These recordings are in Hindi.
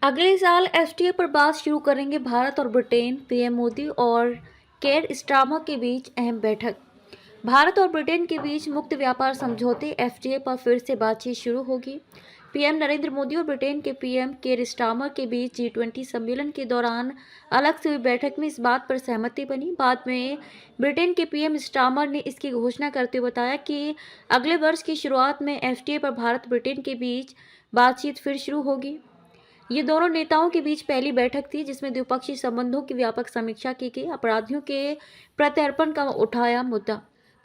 अगले साल एफटीए पर बात शुरू करेंगे भारत और ब्रिटेन। पीएम मोदी और केयर स्टारमर के बीच अहम बैठक। भारत और ब्रिटेन के बीच मुक्त व्यापार समझौते एफटीए पर फिर से बातचीत शुरू होगी। पीएम नरेंद्र मोदी और ब्रिटेन के पीएम केयर स्टारमर के बीच G20 सम्मेलन के दौरान अलग से हुई बैठक में इस बात पर सहमति बनी। बाद में ब्रिटेन के पीएम स्टारमर ने इसकी घोषणा करते हुए बताया कि अगले वर्ष की शुरुआत में एफटीए पर भारत ब्रिटेन के बीच बातचीत फिर शुरू होगी। ये दोनों नेताओं के बीच पहली बैठक थी जिसमें द्विपक्षीय संबंधों की व्यापक समीक्षा की गई। अपराधियों के प्रत्यर्पण का उठाया मुद्दा।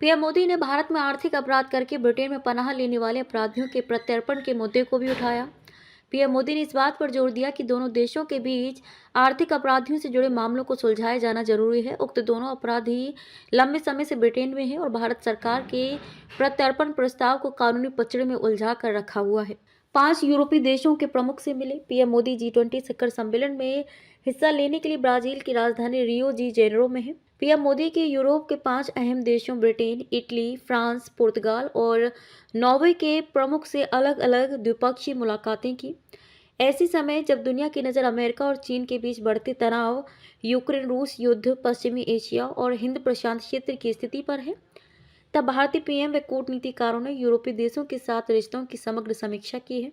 पीएम मोदी ने भारत में आर्थिक अपराध करके ब्रिटेन में पनाह लेने वाले अपराधियों के प्रत्यर्पण के मुद्दे को भी उठाया। पीएम मोदी ने इस बात पर जोर दिया कि दोनों देशों के बीच आर्थिक अपराधियों से जुड़े मामलों को सुलझाया जाना जरूरी है। उक्त दोनों अपराधी लंबे समय से ब्रिटेन में हैं और भारत सरकार के प्रत्यर्पण प्रस्ताव को कानूनी पचड़े में उलझा कर रखा हुआ है। 5 यूरोपीय देशों के प्रमुख से मिले। पीएम मोदी G20 शिखर सम्मेलन में हिस्सा लेने के लिए ब्राजील की राजधानी रियो डी जेनेरो में है। पीएम मोदी के यूरोप के 5 अहम देशों ब्रिटेन, इटली, फ्रांस, पुर्तगाल और नॉर्वे के प्रमुख से अलग अलग द्विपक्षीय मुलाकातें की। ऐसे समय जब दुनिया की नज़र अमेरिका और चीन के बीच बढ़ते तनाव, यूक्रेन रूस युद्ध, पश्चिमी एशिया और हिंद प्रशांत क्षेत्र की स्थिति पर है, तब भारतीय पीएम व कूटनीतिकारों ने यूरोपीय देशों के साथ रिश्तों की समग्र समीक्षा की है।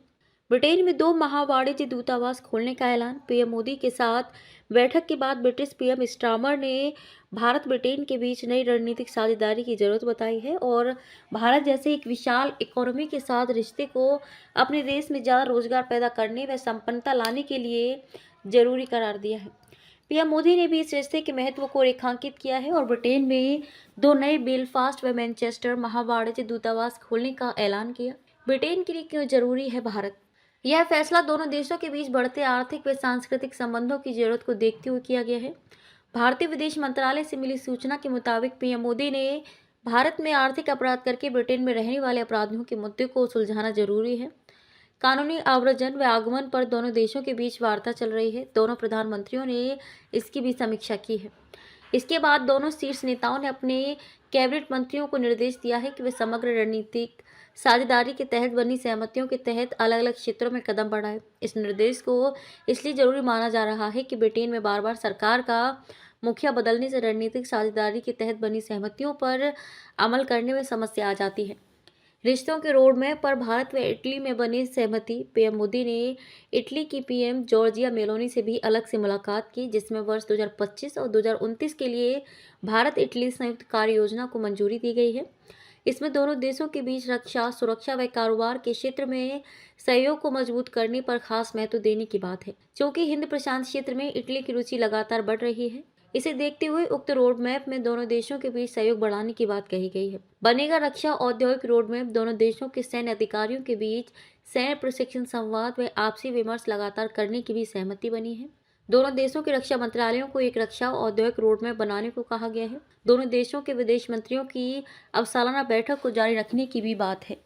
ब्रिटेन में 2 महावाणिज्य दूतावास खोलने का ऐलान। पीएम मोदी के साथ बैठक के बाद ब्रिटिश पीएम स्टारमर ने भारत ब्रिटेन के बीच नई रणनीतिक साझेदारी की जरूरत बताई है और भारत जैसे एक विशाल इकोनॉमी के साथ रिश्ते को अपने देश में ज़्यादा रोजगार पैदा करने व संपन्नता लाने के लिए जरूरी करार दिया है। पीएम मोदी ने भी इस रिश्ते के महत्व को रेखांकित किया है और ब्रिटेन में 2 नए बेलफास्ट व मैनचेस्टर महावाणिज्य दूतावास खोलने का ऐलान किया। ब्रिटेन के लिए क्यों जरूरी है भारत? यह फैसला दोनों देशों के बीच बढ़ते आर्थिक व सांस्कृतिक संबंधों की जरूरत को देखते हुए किया गया है। भारतीय विदेश मंत्रालय से मिली सूचना के मुताबिक पीएम मोदी ने भारत में आर्थिक अपराध करके ब्रिटेन में रहने वाले अपराधियों के मुद्दे को सुलझाना जरूरी है। कानूनी आव्रजन व आगमन पर दोनों देशों के बीच वार्ता चल रही है। दोनों प्रधानमंत्रियों ने इसकी भी समीक्षा की है। इसके बाद दोनों शीर्ष नेताओं ने अपने कैबिनेट मंत्रियों को निर्देश दिया है कि वे समग्र रणनीतिक साझेदारी के तहत बनी सहमतियों के तहत अलग अलग क्षेत्रों में कदम बढ़ाएं। इस निर्देश को इसलिए जरूरी माना जा रहा है कि ब्रिटेन में बार बार सरकार का मुखिया बदलने से रणनीतिक साझेदारी के तहत बनी सहमतियों पर अमल करने में समस्या आ जाती है। रिश्तों के रोडमैप पर भारत व इटली में बनी सहमति। पीएम मोदी ने इटली की पीएम जॉर्जिया मेलोनी से भी अलग से मुलाकात की, जिसमें वर्ष 2025 और 2029 के लिए भारत इटली संयुक्त कार्य योजना को मंजूरी दी गई है। इसमें दोनों देशों के बीच रक्षा, सुरक्षा व कारोबार के क्षेत्र में सहयोग को मजबूत करने पर खास महत्व देने की बात है। क्योंकि हिंद प्रशांत क्षेत्र में इटली की रुचि लगातार बढ़ रही है, इसे देखते हुए उक्त रोड मैप में दोनों देशों के बीच सहयोग बढ़ाने की बात कही गई है। बनेगा रक्षा औद्योगिक रोड मैप। दोनों देशों के सैन्य अधिकारियों के बीच सैन्य प्रशिक्षण संवाद व आपसी विमर्श लगातार करने की भी सहमति बनी है। दोनों देशों के रक्षा मंत्रालयों को एक रक्षा औद्योगिक रोड मैप बनाने को कहा गया है। दोनों देशों के विदेश मंत्रियों की अब सालाना बैठक को जारी रखने की भी बात है।